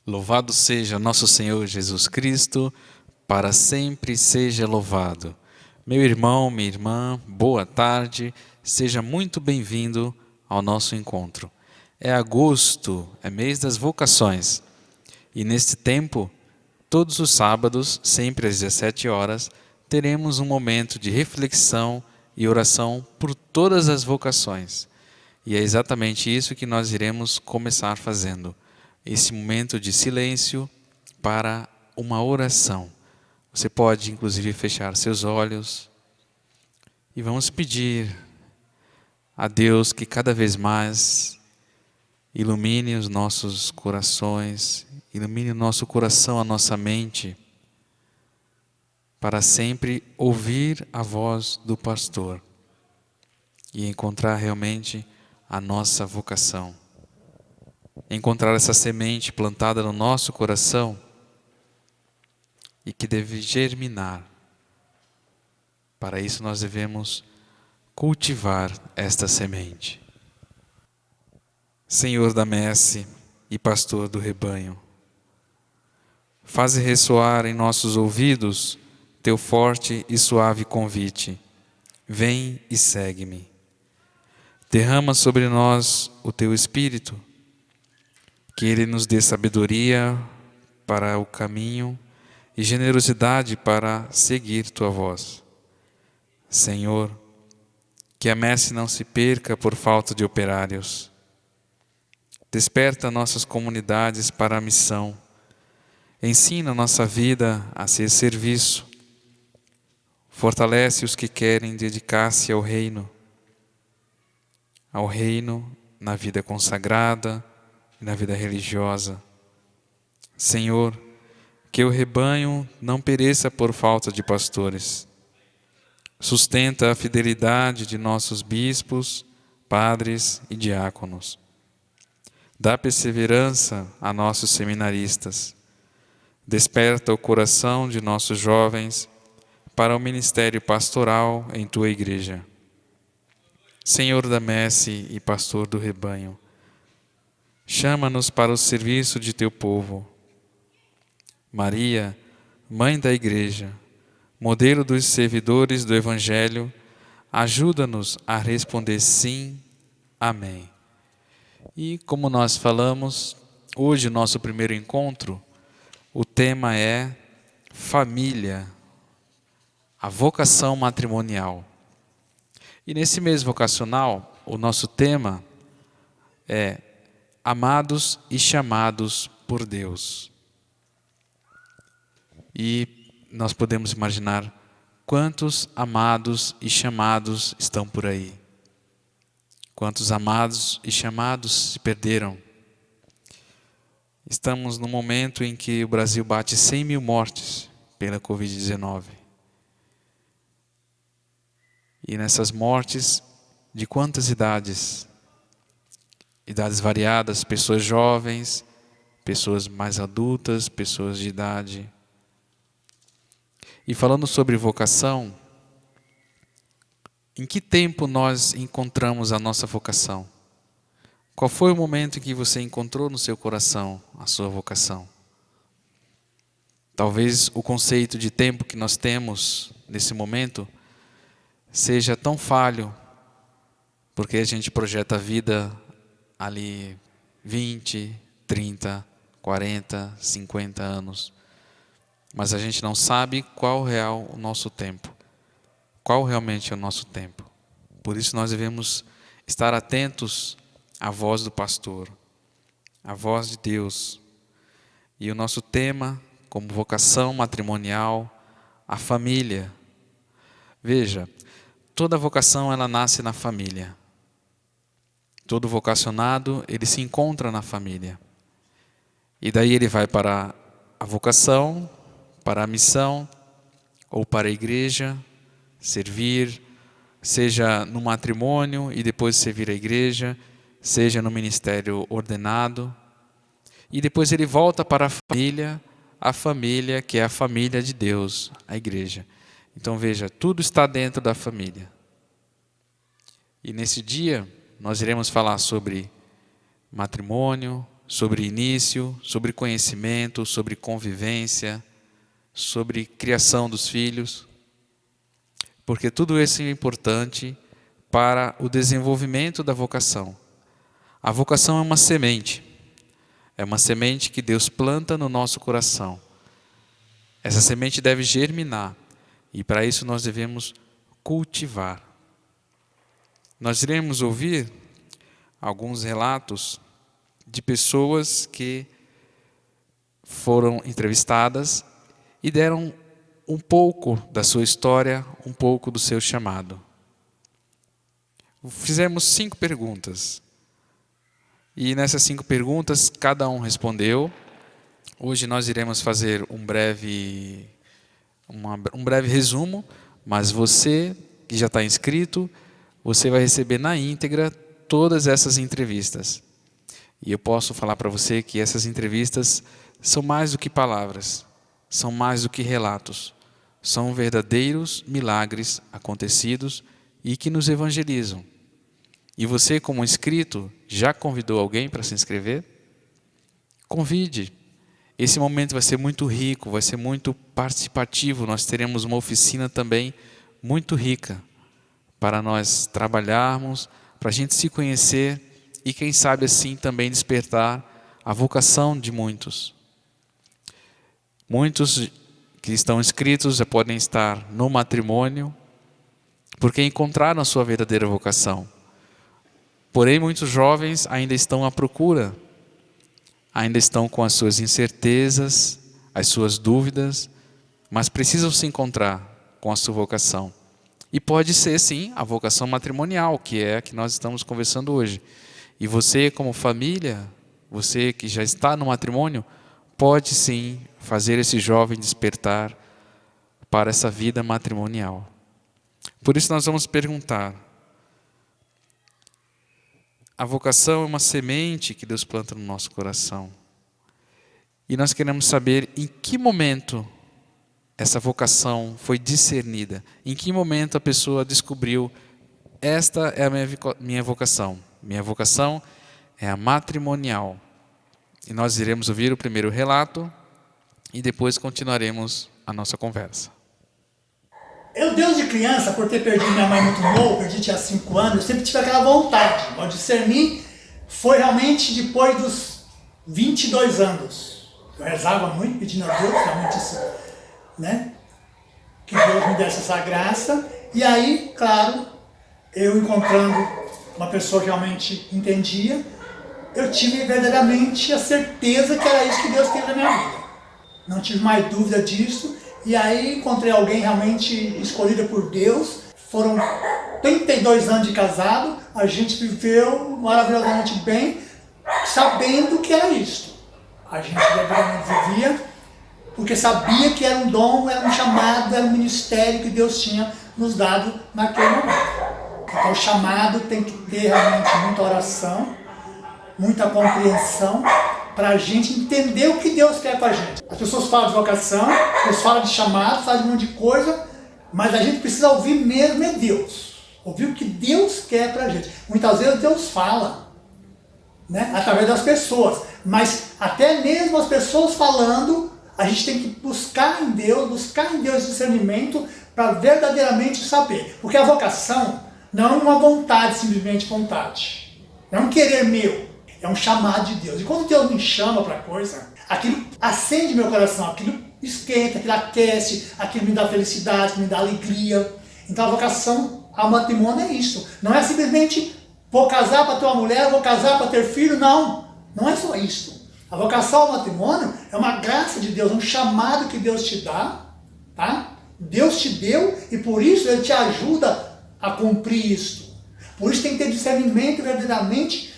Louvado seja nosso Senhor Jesus Cristo, para sempre seja louvado. Meu irmão, minha irmã, boa tarde, seja muito bem-vindo ao nosso encontro. É agosto, é mês das vocações, e neste tempo, todos os sábados, sempre às 17 horas, teremos um momento de reflexão e oração por todas as vocações. E é exatamente isso que nós iremos começar fazendo. Esse momento de silêncio para uma oração. Você pode, inclusive, fechar seus olhos e vamos pedir a Deus que cada vez mais ilumine os nossos corações, ilumine o nosso coração, a nossa mente, para sempre ouvir a voz do pastor e encontrar realmente a nossa vocação. Encontrar essa semente plantada no nosso coração e que deve germinar. Para isso nós devemos cultivar esta semente. Senhor da messe e pastor do rebanho, faze ressoar em nossos ouvidos teu forte e suave convite. Vem e segue-me. Derrama sobre nós o teu Espírito, que ele nos dê sabedoria para o caminho e generosidade para seguir tua voz. Senhor, que a messe não se perca por falta de operários. Desperta nossas comunidades para a missão. Ensina nossa vida a ser serviço. Fortalece os que querem dedicar-se ao reino na vida consagrada e na vida religiosa. Senhor, que o rebanho não pereça por falta de pastores. Sustenta a fidelidade de nossos bispos, padres e diáconos. Dá perseverança a nossos seminaristas. Desperta o coração de nossos jovens para o ministério pastoral em tua igreja. Senhor da messe e pastor do rebanho, chama-nos para o serviço de teu povo. Maria, mãe da igreja, modelo dos servidores do Evangelho, ajuda-nos a responder sim, amém. E como nós falamos, hoje nosso primeiro encontro, o tema é família, a vocação matrimonial. E nesse mês vocacional, o nosso tema é amados e chamados por Deus. E nós podemos imaginar quantos amados e chamados estão por aí. Quantos amados e chamados se perderam. Estamos no momento em que o Brasil bate 100 mil mortes pela Covid-19. E nessas mortes, de quantas idades? Idades variadas, pessoas jovens, pessoas mais adultas, pessoas de idade. E falando sobre vocação, em que tempo nós encontramos a nossa vocação? Qual foi o momento em que você encontrou no seu coração a sua vocação? Talvez o conceito de tempo que nós temos nesse momento seja tão falho, porque a gente projeta a vida ali 20, 30, 40, 50 anos. Mas a gente não sabe qual real o nosso tempo. Qual realmente é o nosso tempo. Por isso nós devemos estar atentos à voz do pastor, à voz de Deus. E o nosso tema, como vocação matrimonial, a família. Veja, toda vocação ela nasce na família. Todo vocacionado, ele se encontra na família. E daí ele vai para a vocação, para a missão, ou para a igreja, servir, seja no matrimônio e depois servir a igreja, seja no ministério ordenado. E depois ele volta para a família que é a família de Deus, a igreja. Então veja, tudo está dentro da família. E nesse dia, nós iremos falar sobre matrimônio, sobre início, sobre conhecimento, sobre convivência, sobre criação dos filhos, porque tudo isso é importante para o desenvolvimento da vocação. A vocação é uma semente que Deus planta no nosso coração. Essa semente deve germinar e para isso nós devemos cultivar. Nós iremos ouvir alguns relatos de pessoas que foram entrevistadas e deram um pouco da sua história, um pouco do seu chamado. Fizemos 5 perguntas. E nessas 5 perguntas, cada um respondeu. Hoje nós iremos fazer um breve resumo, mas você que já está inscrito, você vai receber na íntegra todas essas entrevistas. E eu posso falar para você que essas entrevistas são mais do que palavras, são mais do que relatos, são verdadeiros milagres acontecidos e que nos evangelizam. E você, como inscrito, já convidou alguém para se inscrever? Convide. Esse momento vai ser muito rico, vai ser muito participativo. Nós teremos uma oficina também muito rica para nós trabalharmos, para a gente se conhecer e quem sabe assim também despertar a vocação de muitos. Muitos que estão inscritos já podem estar no matrimônio porque encontraram a sua verdadeira vocação. Porém, muitos jovens ainda estão à procura, ainda estão com as suas incertezas, as suas dúvidas, mas precisam se encontrar com a sua vocação. E pode ser, sim, a vocação matrimonial, que é a que nós estamos conversando hoje. E você, como família, você que já está no matrimônio, pode, sim, fazer esse jovem despertar para essa vida matrimonial. Por isso nós vamos perguntar: a vocação é uma semente que Deus planta no nosso coração. E nós queremos saber em que momento essa vocação foi discernida. Em que momento a pessoa descobriu: esta é a minha vocação. Minha vocação é a matrimonial. E nós iremos ouvir o primeiro relato e depois continuaremos a nossa conversa. Eu, desde criança, por ter perdido minha mãe muito novo, perdi tinha 5 anos, eu sempre tive aquela vontade. Mas discernir foi realmente depois dos 22 anos. Eu rezava muito pedindo a Deus, realmente isso, né? Que Deus me desse essa graça. E aí, claro, eu encontrando uma pessoa que realmente entendia, eu tive verdadeiramente a certeza que era isso que Deus queria na minha vida. Não tive mais dúvida disso. E aí encontrei alguém realmente escolhida por Deus. Foram 32 anos de casado. A gente viveu maravilhosamente bem, sabendo que era isso. A gente verdadeiramente vivia, porque sabia que era um dom, era um chamado, era um ministério que Deus tinha nos dado naquele momento. Então o chamado tem que ter realmente muita oração, muita compreensão, para a gente entender o que Deus quer com a gente. As pessoas falam de vocação, eles falam de chamado, falam de um monte de coisa, mas a gente precisa ouvir mesmo é Deus. Ouvir o que Deus quer para a gente. Muitas vezes Deus fala, né, através das pessoas, mas até mesmo as pessoas falando, a gente tem que buscar em Deus discernimento para verdadeiramente saber. Porque a vocação não é uma vontade, simplesmente vontade. Não é um querer meu. É um chamado de Deus. E quando Deus me chama para coisa, aquilo acende meu coração, aquilo esquenta, aquilo aquece, aquilo me dá felicidade, me dá alegria. Então a vocação ao matrimônio é isso. Não é simplesmente vou casar para ter uma mulher, vou casar para ter filho, não. Não é só isso. A vocação ao matrimônio é uma graça de Deus, um chamado que Deus te dá, tá? Deus te deu e por isso Ele te ajuda a cumprir isso. Por isso tem que ter discernimento verdadeiramente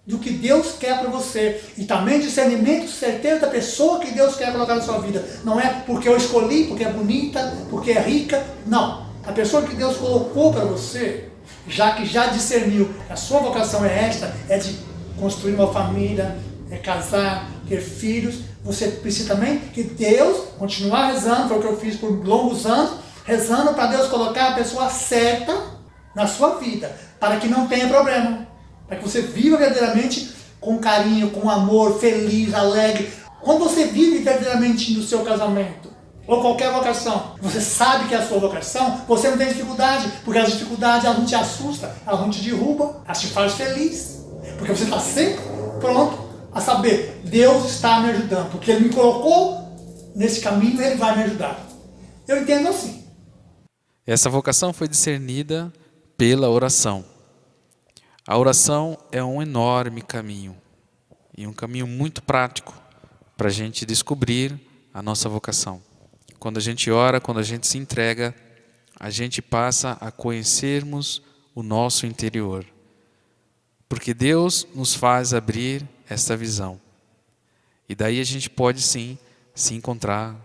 do que Deus quer para você. E também discernimento, certeza da pessoa que Deus quer colocar na sua vida. Não é porque eu escolhi, porque é bonita, porque é rica. Não. A pessoa que Deus colocou para você, já que já discerniu, a sua vocação é esta, é de construir uma família, é casar, ter filhos. Você precisa também que Deus, continuar rezando, foi o que eu fiz por longos anos, rezando para Deus colocar a pessoa certa na sua vida, para que não tenha problema. Para que você viva verdadeiramente com carinho, com amor, feliz, alegre. Quando você vive verdadeiramente no seu casamento, ou qualquer vocação, você sabe que é a sua vocação, você não tem dificuldade, porque as dificuldades elas não te assustam, elas não te derrubam, elas te fazem feliz. Porque você está sempre pronto a saber, Deus está me ajudando, porque Ele me colocou nesse caminho e Ele vai me ajudar. Eu entendo assim. Essa vocação foi discernida pela oração. A oração é um enorme caminho, e um caminho muito prático para a gente descobrir a nossa vocação. Quando a gente ora, quando a gente se entrega, a gente passa a conhecermos o nosso interior. Porque Deus nos faz abrir esta visão. E daí a gente pode sim se encontrar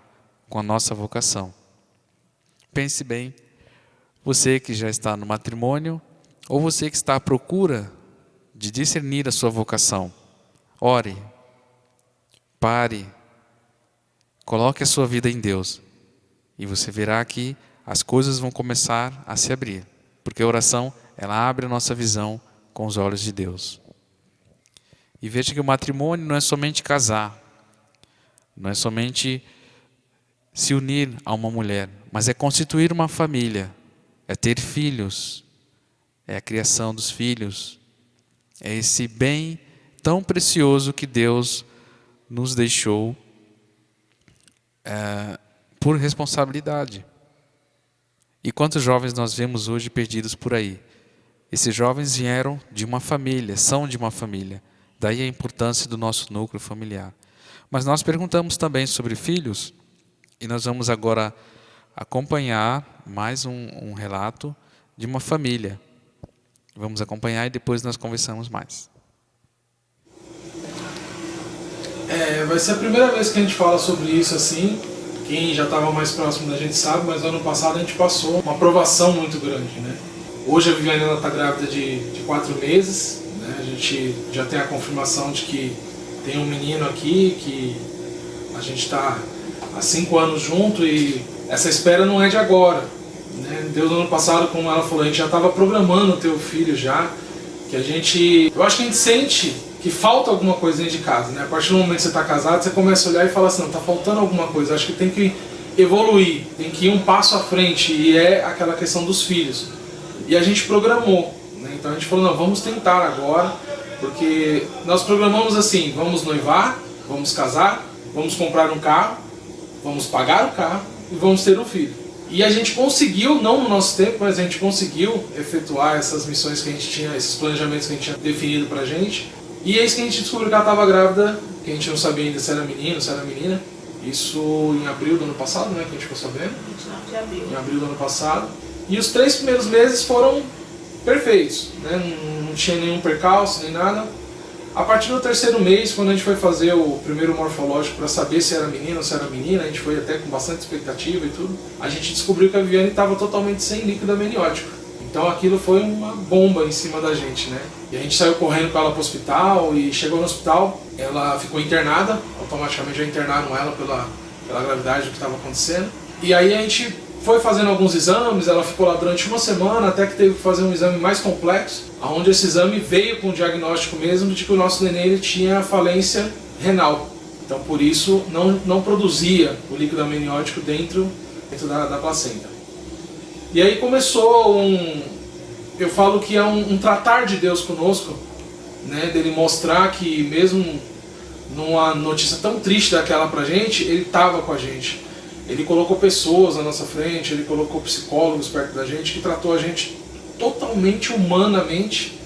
com a nossa vocação. Pense bem, você que já está no matrimônio, ou você que está à procura de discernir a sua vocação, ore, pare, coloque a sua vida em Deus e você verá que as coisas vão começar a se abrir, porque a oração, ela abre a nossa visão com os olhos de Deus. E veja que o matrimônio não é somente casar, não é somente se unir a uma mulher, mas é constituir uma família, é ter filhos, é a criação dos filhos, é esse bem tão precioso que Deus nos deixou por responsabilidade. E quantos jovens nós vemos hoje perdidos por aí? Esses jovens vieram de uma família, são de uma família. Daí a importância do nosso núcleo familiar. Mas nós perguntamos também sobre filhos, e nós vamos agora acompanhar mais um relato de uma família. Vamos acompanhar e depois nós conversamos mais. Vai ser a primeira vez que a gente fala sobre isso assim. Quem já estava mais próximo da gente sabe, mas ano passado a gente passou uma provação muito grande, né? Hoje a Viviane está grávida de 4 meses, né? A gente já tem a confirmação de que tem um menino aqui, que a gente está há 5 anos junto e essa espera não é de agora, né? Deus no ano passado, como ela falou, a gente já estava programando ter o filho já, que eu acho que a gente sente que falta alguma coisa dentro de casa, né? A partir do momento que você está casado, você começa a olhar e fala assim, não, está faltando alguma coisa, acho que tem que evoluir, tem que ir um passo à frente, e é aquela questão dos filhos. E a gente programou, né? Então a gente falou, não, vamos tentar agora, porque nós programamos assim, vamos noivar, vamos casar, vamos comprar um carro, vamos pagar o carro e vamos ter um filho. E a gente conseguiu, não no nosso tempo, mas a gente conseguiu efetuar essas missões que a gente tinha, esses planejamentos que a gente tinha definido pra gente. E é isso que a gente descobriu que ela estava grávida, que a gente não sabia ainda se era menino, se era menina. Isso em abril do ano passado, né, que a gente ficou sabendo. 29 de abril. Em abril do ano passado. E os 3 primeiros meses foram perfeitos, né? Não tinha nenhum percalço, nem nada. A partir do 3º mês, quando a gente foi fazer o primeiro morfológico para saber se era menino ou se era menina, a gente foi até com bastante expectativa e tudo, a gente descobriu que a Viviane estava totalmente sem líquido amniótico. Então aquilo foi uma bomba em cima da gente, né? E a gente saiu correndo com ela para o hospital e chegou no hospital, ela ficou internada, automaticamente já internaram ela pela gravidade do que estava acontecendo. E aí a gente foi fazendo alguns exames, ela ficou lá durante uma semana, até que teve que fazer um exame mais complexo, onde esse exame veio com o diagnóstico mesmo de que o nosso neném ele tinha falência renal. Então por isso não produzia o líquido amniótico dentro da placenta. E aí começou eu falo que é um tratar de Deus conosco, né, dele mostrar que mesmo numa notícia tão triste daquela pra gente, ele estava com a gente. Ele colocou pessoas na nossa frente, ele colocou psicólogos perto da gente, que tratou a gente totalmente humanamente,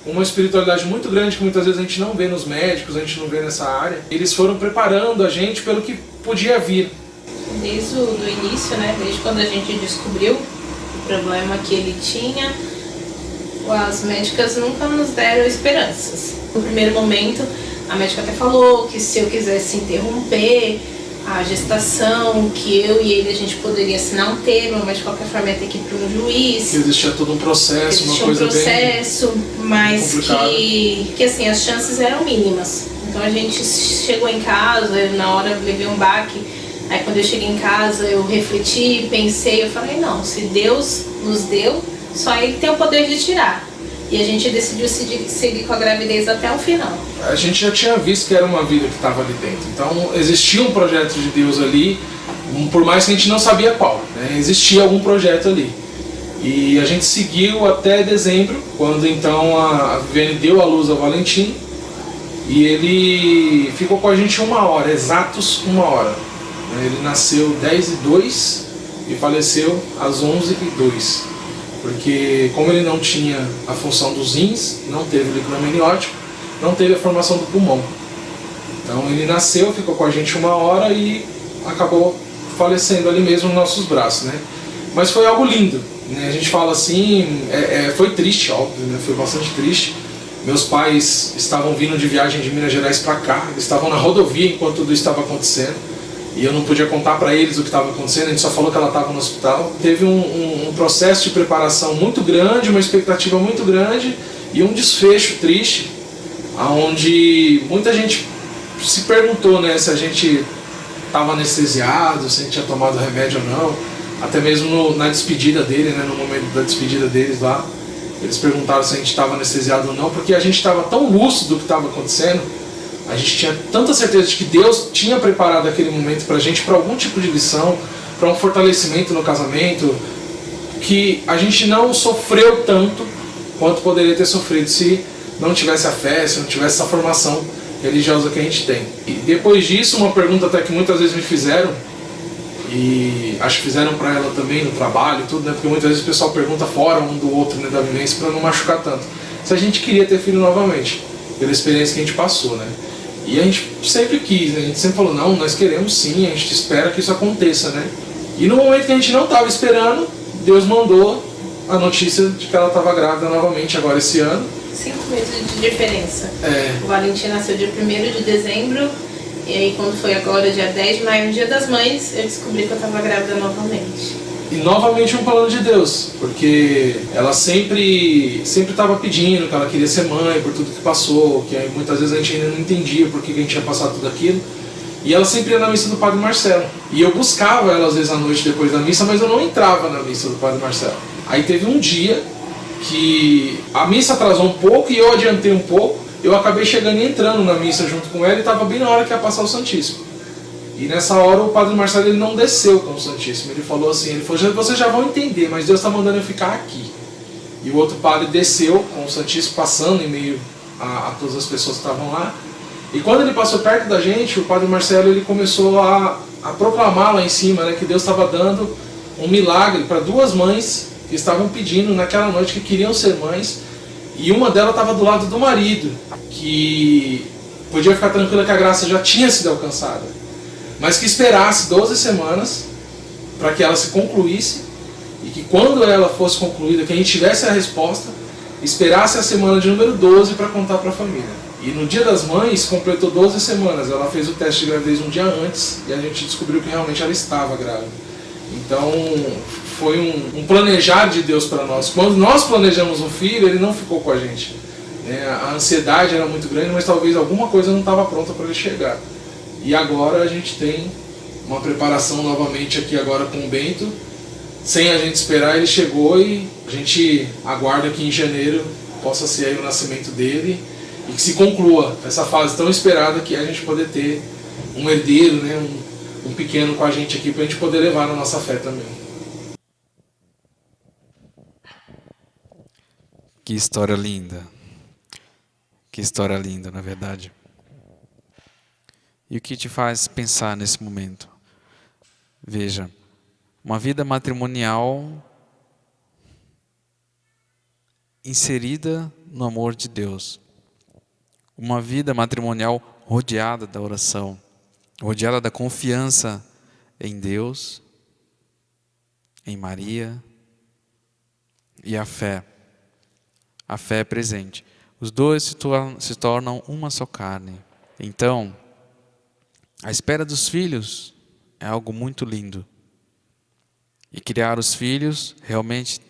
uma espiritualidade muito grande que muitas vezes a gente não vê nos médicos, a gente não vê nessa área. Eles foram preparando a gente pelo que podia vir. Desde o início, né, desde quando a gente descobriu o problema que ele tinha, as médicas nunca nos deram esperanças. No primeiro momento, a médica até falou que se eu quisesse interromper a gestação, que eu e ele a gente poderia assinar um termo, mas de qualquer forma ia ter que ir para um juiz. Que existia todo um processo, uma coisa mas que assim, as chances eram mínimas. Então a gente chegou em casa, eu na hora levei um baque, aí quando eu cheguei em casa eu refleti, pensei, eu falei, não, se Deus nos deu, só Ele tem o poder de tirar. E a gente decidiu seguir com a gravidez até o final. A gente já tinha visto que era uma vida que estava ali dentro. Então existia um projeto de Deus ali, por mais que a gente não sabia qual, né? Existia algum projeto ali. E a gente seguiu até dezembro, quando então a Viviane deu à luz ao Valentim. E ele ficou com a gente 1 hora, exatos 1 hora. Ele nasceu 10h02 e faleceu às 11h02. Porque como ele não tinha a função dos rins, não teve líquido amniótico, não teve a formação do pulmão. Então ele nasceu, ficou com a gente 1 hora e acabou falecendo ali mesmo nos nossos braços, né? Mas foi algo lindo, né? A gente fala assim, foi triste, óbvio, né? Foi bastante triste. Meus pais estavam vindo de viagem de Minas Gerais para cá, eles estavam na rodovia enquanto tudo estava acontecendo. E eu não podia contar para eles o que estava acontecendo, a gente só falou que ela estava no hospital. Teve um processo de preparação muito grande, uma expectativa muito grande e um desfecho triste, onde muita gente se perguntou, né, se a gente estava anestesiado, se a gente tinha tomado remédio ou não. Até mesmo na despedida dele, né, no momento da despedida deles lá, eles perguntaram se a gente estava anestesiado ou não, porque a gente estava tão lúcido do que estava acontecendo, a gente tinha tanta certeza de que Deus tinha preparado aquele momento para a gente, para algum tipo de lição, para um fortalecimento no casamento, que a gente não sofreu tanto quanto poderia ter sofrido se não tivesse a fé, se não tivesse essa formação religiosa que a gente tem. E depois disso, uma pergunta até que muitas vezes me fizeram, e acho que fizeram para ela também no trabalho e tudo, né? Porque muitas vezes o pessoal pergunta fora um do outro, né, da vivência, para não machucar tanto. Se a gente queria ter filho novamente, pela experiência que a gente passou, né? E a gente sempre quis, né? A gente sempre falou, não, nós queremos sim, a gente espera que isso aconteça, né? E no momento que a gente não estava esperando, Deus mandou a notícia de que ela estava grávida novamente agora esse ano. 5 meses de diferença. O Valentim nasceu dia 1º de dezembro. E aí quando foi agora, dia 10 de maio, no dia das mães, eu descobri que eu estava grávida novamente. E novamente um plano de Deus, porque ela sempre estava pedindo que ela queria ser mãe por tudo que passou, que aí muitas vezes a gente ainda não entendia por que a gente tinha passado tudo aquilo. E ela sempre ia na missa do Padre Marcelo. E eu buscava ela às vezes à noite depois da missa, mas eu não entrava na missa do Padre Marcelo. Aí teve um dia que a missa atrasou um pouco e eu adiantei um pouco. Eu acabei chegando e entrando na missa junto com ela e estava bem na hora que ia passar o Santíssimo. E nessa hora o Padre Marcelo ele não desceu com o Santíssimo. Ele falou assim, ele falou, vocês já vão entender, mas Deus está mandando eu ficar aqui. E o outro padre desceu com o Santíssimo passando em meio a todas as pessoas que estavam lá. E quando ele passou perto da gente, o Padre Marcelo ele começou a proclamar lá em cima, né, que Deus estava dando um milagre para 2 mães que estavam pedindo naquela noite que queriam ser mães. E uma delas estava do lado do marido, que podia ficar tranquila que a graça já tinha sido alcançada, mas que esperasse 12 semanas para que ela se concluísse, e que quando ela fosse concluída, que a gente tivesse a resposta, esperasse a semana de número 12 para contar para a família. E no dia das mães, completou 12 semanas, ela fez o teste de gravidez um dia antes, e a gente descobriu que realmente ela estava grávida. Então foi um planejar de Deus para nós. Quando nós planejamos um filho, ele não ficou com a gente. A ansiedade era muito grande, mas talvez alguma coisa não estava pronta para ele chegar. E agora a gente tem uma preparação novamente aqui agora com o Bento. Sem a gente esperar, ele chegou e a gente aguarda que em janeiro possa ser aí o nascimento dele e que se conclua essa fase tão esperada que é a gente poder ter um herdeiro, né, um pequeno com a gente aqui para a gente poder levar na nossa fé também. Que história linda. Que história linda, na verdade. E o que te faz pensar nesse momento? Veja, uma vida matrimonial inserida no amor de Deus. Uma vida matrimonial rodeada da oração, rodeada da confiança em Deus, em Maria e a fé. A fé é presente. Os dois se tornam uma só carne. Então, a espera dos filhos é algo muito lindo. E criar os filhos, realmente,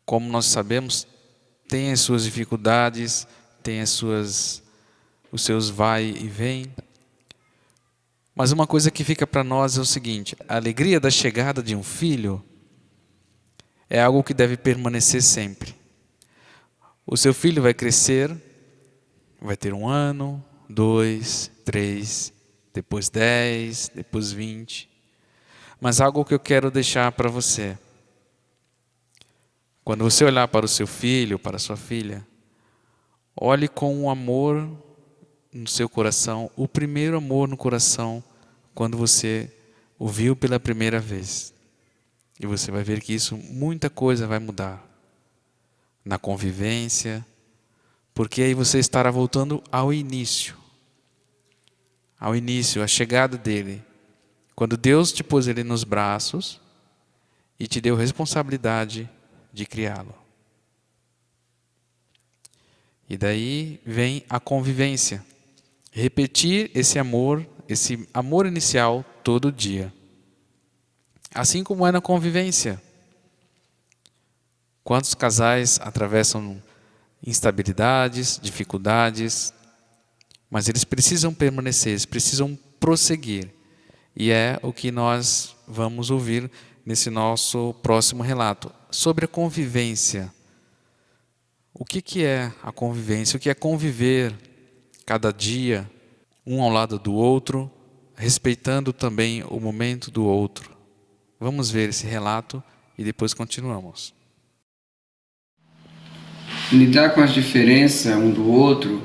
como nós sabemos, tem as suas dificuldades, tem os seus vai e vem. Mas uma coisa que fica para nós é o seguinte: a alegria da chegada de um filho é algo que deve permanecer sempre. O seu filho vai crescer, vai ter 1 ano, 2, 3, depois 10, depois 20. Mas algo que eu quero deixar para você. Quando você olhar para o seu filho, para a sua filha, olhe com um amor no seu coração, o primeiro amor no coração, quando você o viu pela primeira vez. E você vai ver que isso, muita coisa vai mudar na convivência, porque aí você estará voltando ao início, a chegada dele, quando Deus te pôs ele nos braços e te deu responsabilidade de criá-lo. E daí vem a convivência, repetir esse amor inicial todo dia. Assim como é na convivência. Quantos casais atravessam instabilidades, dificuldades, mas eles precisam permanecer, eles precisam prosseguir. E é o que nós vamos ouvir nesse nosso próximo relato, sobre a convivência. O que é a convivência? O que é conviver cada dia, um ao lado do outro, respeitando também o momento do outro. Vamos ver esse relato e depois continuamos. Lidar com as diferenças um do outro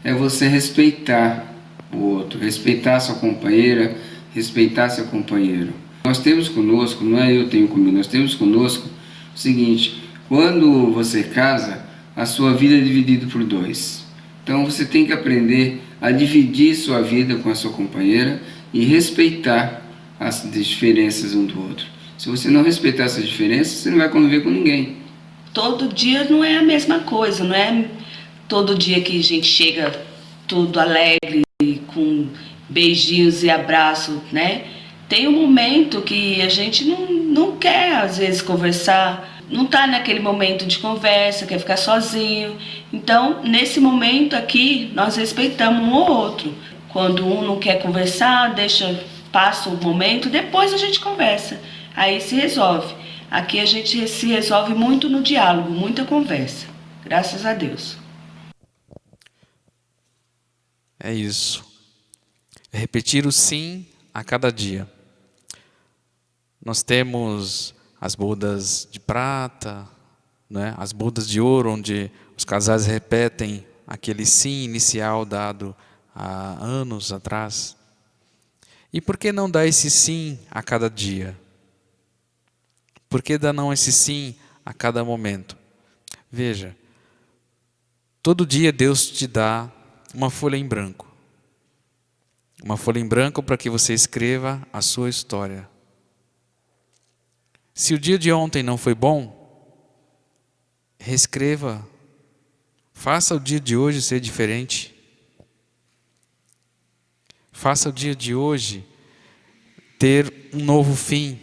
é você respeitar o outro, respeitar sua companheira, respeitar seu companheiro. Nós temos conosco, não é eu tenho comigo, nós temos conosco o seguinte: quando você casa, a sua vida é dividida por 2. Então você tem que aprender a dividir sua vida com a sua companheira e respeitar as diferenças um do outro. Se você não respeitar essas diferenças, você não vai conviver com ninguém. Todo dia não é a mesma coisa, não é todo dia que a gente chega tudo alegre, com beijinhos e abraços, né? Tem um momento que a gente não quer, às vezes, conversar, não está naquele momento de conversa, quer ficar sozinho. Então, nesse momento aqui, nós respeitamos um ao outro. Quando um não quer conversar, passa o momento, depois a gente conversa. Aí se resolve. Aqui a gente se resolve muito no diálogo, muita conversa. Graças a Deus. É isso. É repetir o sim a cada dia. Nós temos as bodas de prata, né? As bodas de ouro, onde os casais repetem aquele sim inicial dado há anos atrás. E por que não dar esse sim a cada dia? Por que dar não esse sim a cada momento? Veja, todo dia Deus te dá uma folha em branco. Uma folha em branco para que você escreva a sua história. Se o dia de ontem não foi bom, reescreva. Faça o dia de hoje ser diferente. Faça o dia de hoje ter um novo fim.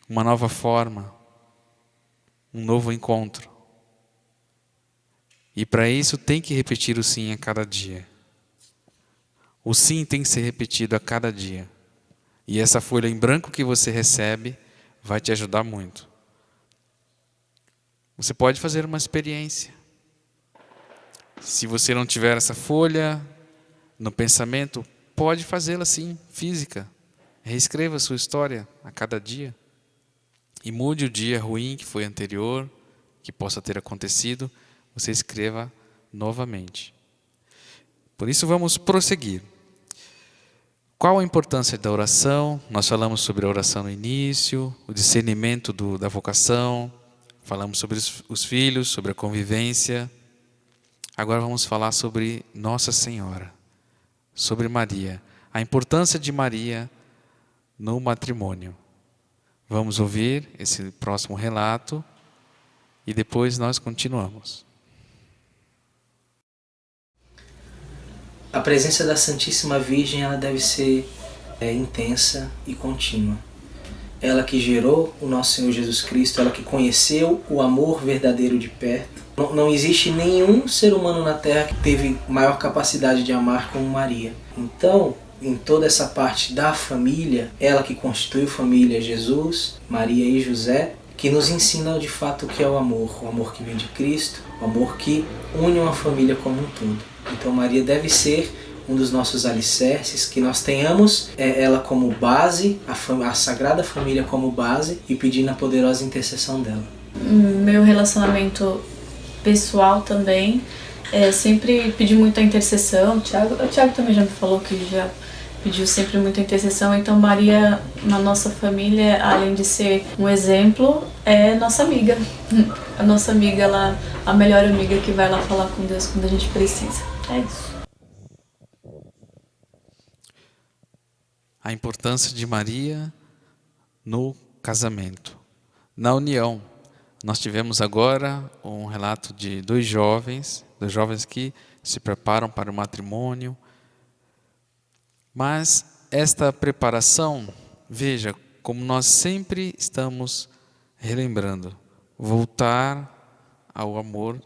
Uma nova forma. Um novo encontro. E para isso tem que repetir o sim a cada dia. O sim tem que ser repetido a cada dia. E essa folha em branco que você recebe vai te ajudar muito. Você pode fazer uma experiência. Se você não tiver essa folha no pensamento, pode fazê-la sim, física. Reescreva a sua história a cada dia. E mude o dia ruim que foi anterior, que possa ter acontecido, você escreva novamente. Por isso vamos prosseguir. Qual a importância da oração? Nós falamos sobre a oração no início, o discernimento da vocação, falamos sobre os filhos, sobre a convivência. Agora vamos falar sobre Nossa Senhora, sobre Maria, a importância de Maria no matrimônio. Vamos ouvir esse próximo relato e depois nós continuamos. A presença da Santíssima Virgem ela deve ser intensa e contínua. Ela que gerou o nosso Senhor Jesus Cristo, ela que conheceu o amor verdadeiro de perto. Não existe nenhum ser humano na Terra que teve maior capacidade de amar como Maria. Então, em toda essa parte da família, ela que constituiu família, Jesus, Maria e José, que nos ensina de fato o que é o amor que vem de Cristo, o amor que une uma família como um todo. Então Maria deve ser um dos nossos alicerces, que nós tenhamos ela como base, a Sagrada Família como base, e pedindo a poderosa intercessão dela. Meu relacionamento pessoal também, sempre pedi muita intercessão. O Thiago também já me falou que já pediu sempre muita intercessão. Então Maria, na nossa família, além de ser um exemplo, é nossa amiga. A nossa amiga, ela, a melhor amiga que vai lá falar com Deus quando a gente precisa. É isso. A importância de Maria no casamento, na união. Nós tivemos agora um relato de dois jovens que se preparam para o matrimônio. Mas esta preparação, veja, como nós sempre estamos relembrando, voltar ao amor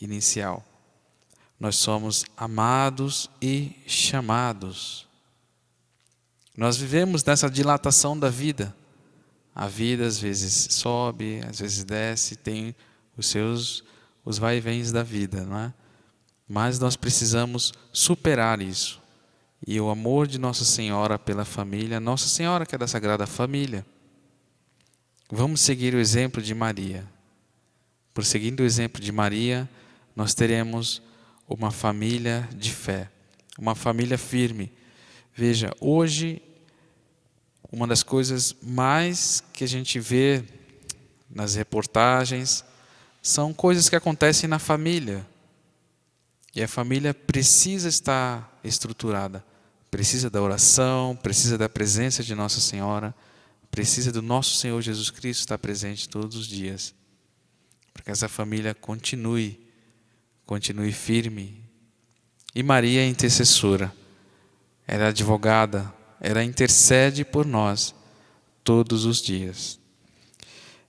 inicial. Nós somos amados e chamados. Nós vivemos nessa dilatação da vida. A vida às vezes sobe, às vezes desce, tem os vai-e-vens da vida, não é? Mas nós precisamos superar isso. E o amor de Nossa Senhora pela família, Nossa Senhora que é da Sagrada Família. Vamos seguir o exemplo de Maria. Por seguindo o exemplo de Maria, nós teremos uma família de fé, uma família firme. Veja, hoje, uma das coisas mais que a gente vê nas reportagens são coisas que acontecem na família. E a família precisa estar estruturada. Precisa da oração, precisa da presença de Nossa Senhora, precisa do nosso Senhor Jesus Cristo estar presente todos os dias. Para que essa família continue firme. E Maria é intercessora. Ela é advogada, ela intercede por nós todos os dias.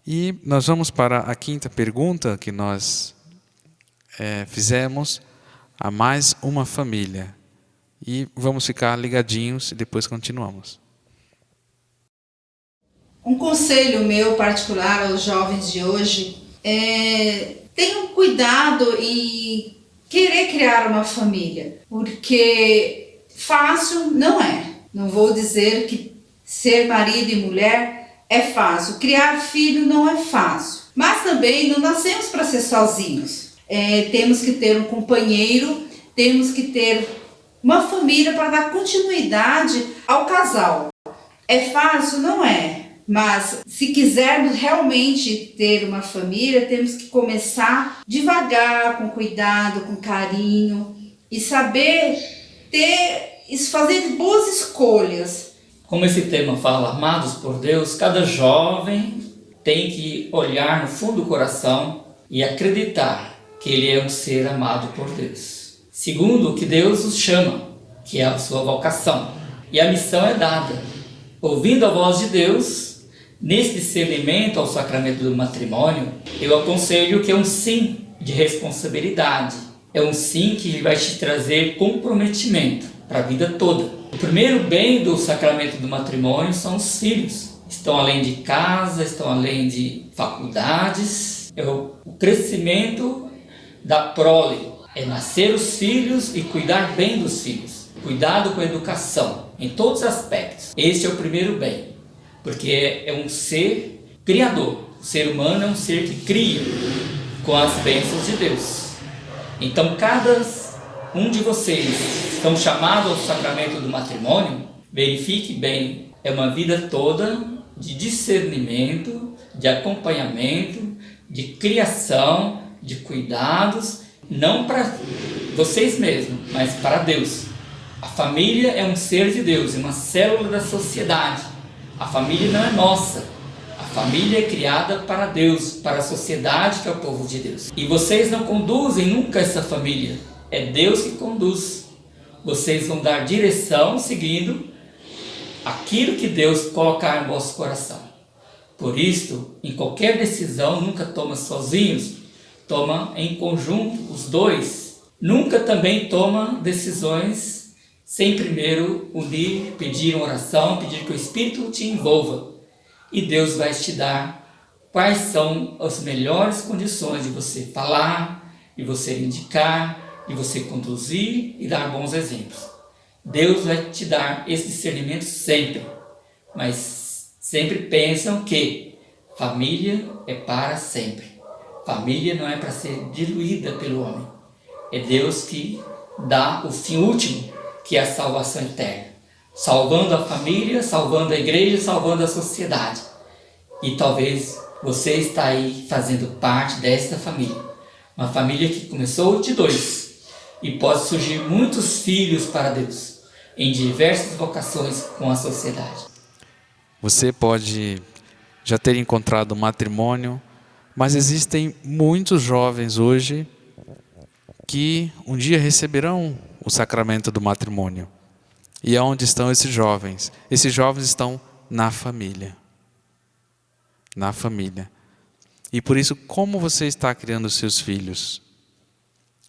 E nós vamos para a quinta pergunta que nós fizemos, a mais uma família. E vamos ficar ligadinhos e depois continuamos. Um conselho meu particular aos jovens de hoje é: tenham cuidado em querer criar uma família, porque fácil não é. Não vou dizer que ser marido e mulher é fácil, criar filho não é fácil, mas também não nascemos para ser sozinhos. Temos que ter um companheiro, temos que ter uma família para dar continuidade ao casal. É fácil? Não é. Mas se quisermos realmente ter uma família, temos que começar devagar, com cuidado, com carinho e saber fazer boas escolhas. Como esse tema fala, amados por Deus, cada jovem tem que olhar no fundo do coração e acreditar que ele é um ser amado por Deus. Segundo, que Deus os chama, que é a sua vocação. E a missão é dada. Ouvindo a voz de Deus, nesse discernimento ao sacramento do matrimônio, eu aconselho que é um sim de responsabilidade. É um sim que vai te trazer comprometimento para a vida toda. O primeiro bem do sacramento do matrimônio são os filhos. Estão além de casa, estão além de faculdades. É o crescimento da prole. É nascer os filhos e cuidar bem dos filhos. Cuidado com a educação, em todos os aspectos. Esse é o primeiro bem, porque é um ser criador. O ser humano é um ser que cria com as bênçãos de Deus. Então, cada um de vocês estão chamados ao sacramento do matrimônio, verifique bem, é uma vida toda de discernimento, de acompanhamento, de criação, de cuidados, não para vocês mesmos, mas para Deus. A família é um ser de Deus, é uma célula da sociedade. A família não é nossa. A família é criada para Deus, para a sociedade que é o povo de Deus. E vocês não conduzem nunca essa família. É Deus que conduz. Vocês vão dar direção seguindo aquilo que Deus colocar em vosso coração. Por isso, em qualquer decisão, nunca toma sozinhos. Toma em conjunto, os dois. Nunca também toma decisões sem primeiro unir, pedir uma oração, pedir que o Espírito te envolva. E Deus vai te dar quais são as melhores condições de você falar, de você indicar, de você conduzir e dar bons exemplos. Deus vai te dar esse discernimento sempre, mas sempre pensam que família é para sempre. Família não é para ser diluída pelo homem. É Deus que dá o fim último, que é a salvação eterna. Salvando a família, salvando a igreja, salvando a sociedade. E talvez você está aí fazendo parte desta família. Uma família que começou de 2. E pode surgir muitos filhos para Deus, em diversas vocações com a sociedade. Você pode já ter encontrado um matrimônio, mas existem muitos jovens hoje que um dia receberão o sacramento do matrimônio. E aonde estão esses jovens? Esses jovens estão na família. Na família. E por isso, como você está criando os seus filhos?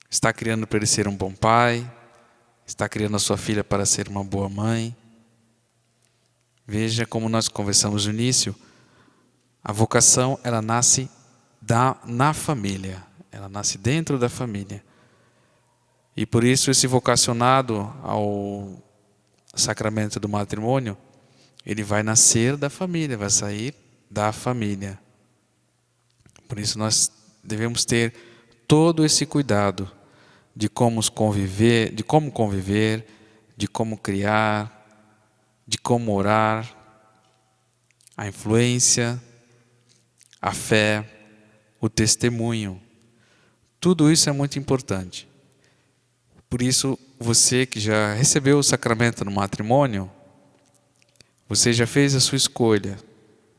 Está criando para ele ser um bom pai? Está criando a sua filha para ser uma boa mãe? Veja como nós conversamos no início. A vocação, ela nasce na família. Ela nasce dentro da família. E por isso esse vocacionado ao sacramento do matrimônio, ele vai nascer da família, vai sair da família. Por isso nós devemos ter todo esse cuidado de como conviver, de como criar, de como orar, a influência, a fé, o testemunho. Tudo isso é muito importante. Por isso, você que já recebeu o sacramento no matrimônio, você já fez a sua escolha,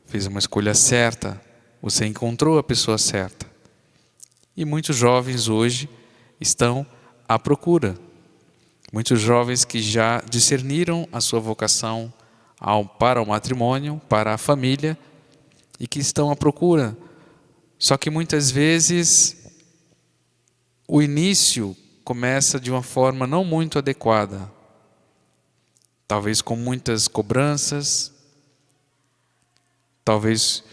fez uma escolha certa, você encontrou a pessoa certa. E muitos jovens hoje estão à procura. Muitos jovens que já discerniram a sua vocação para o matrimônio, para a família, e que estão à procura. Só que muitas vezes o início começa de uma forma não muito adequada. Talvez com muitas cobranças, talvez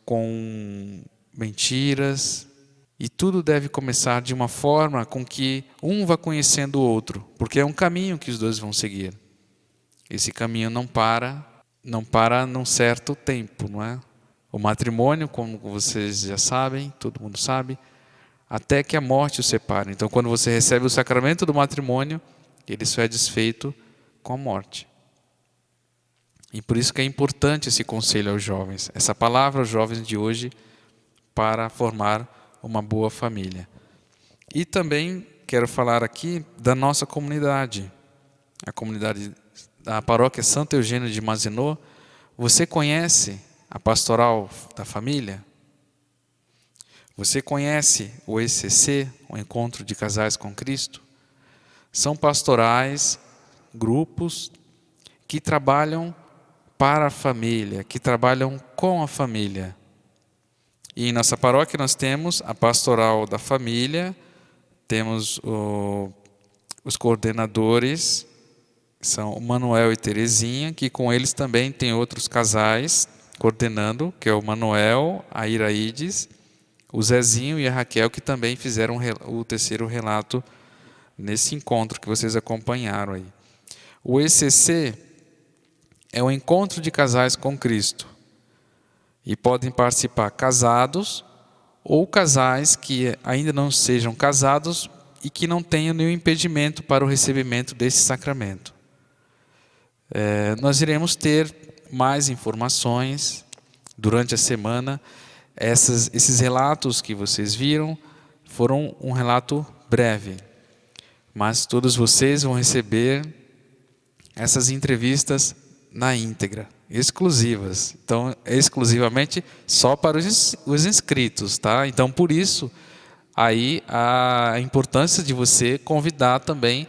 com mentiras. E tudo deve começar de uma forma com que um vá conhecendo o outro, porque é um caminho que os dois vão seguir. Esse caminho não para num certo tempo, não é? O matrimônio, como vocês já sabem, todo mundo sabe, até que a morte os separe. Então, quando você recebe o sacramento do matrimônio, ele só é desfeito com a morte. E por isso que é importante esse conselho aos jovens, essa palavra aos jovens de hoje, para formar uma boa família. E também quero falar aqui da nossa comunidade, a comunidade da paróquia Santo Eugênio de Mazenot. Você conhece a pastoral da família? Você conhece o ECC, o Encontro de Casais com Cristo? São pastorais, grupos que trabalham para a família, que trabalham com a família. E em nossa paróquia nós temos a pastoral da família, temos os coordenadores, que são o Manuel e Terezinha, que com eles também tem outros casais coordenando, que é o Manuel, a Iraides, o Zezinho e a Raquel, que também fizeram o terceiro relato nesse encontro que vocês acompanharam aí. O ECC é o Encontro de Casais com Cristo. E podem participar casados ou casais que ainda não sejam casados e que não tenham nenhum impedimento para o recebimento desse sacramento. Nós iremos ter mais informações durante a semana. Esses relatos que vocês viram foram um relato breve, mas todos vocês vão receber essas entrevistas na íntegra, exclusivas. Então, exclusivamente só para os inscritos, tá? Então, por isso, aí a importância de você convidar também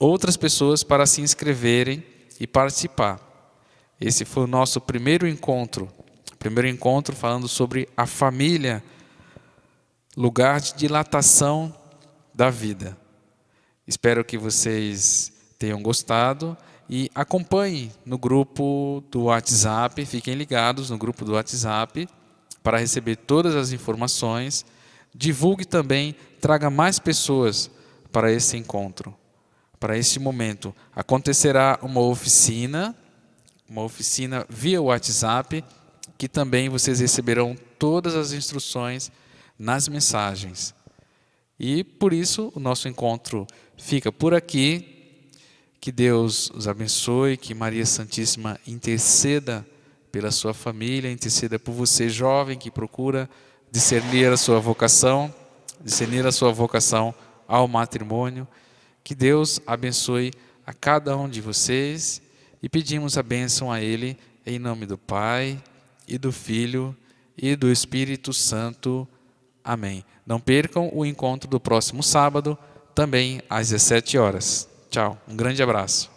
outras pessoas para se inscreverem e participar. Esse foi o nosso primeiro encontro falando sobre a família, lugar de dilatação da vida. Espero que vocês tenham gostado e acompanhem no grupo do WhatsApp, fiquem ligados no grupo do WhatsApp para receber todas as informações. Divulgue também, traga mais pessoas para esse encontro, para este momento. Acontecerá uma oficina via WhatsApp, que também vocês receberão todas as instruções nas mensagens. E por isso o nosso encontro fica por aqui. Que Deus os abençoe, que Maria Santíssima interceda pela sua família, interceda por você jovem que procura discernir a sua vocação ao matrimônio. Que Deus abençoe a cada um de vocês e pedimos a bênção a Ele em nome do Pai e do Filho e do Espírito Santo. Amém. Não percam o encontro do próximo sábado, também às 17 horas. Tchau, um grande abraço.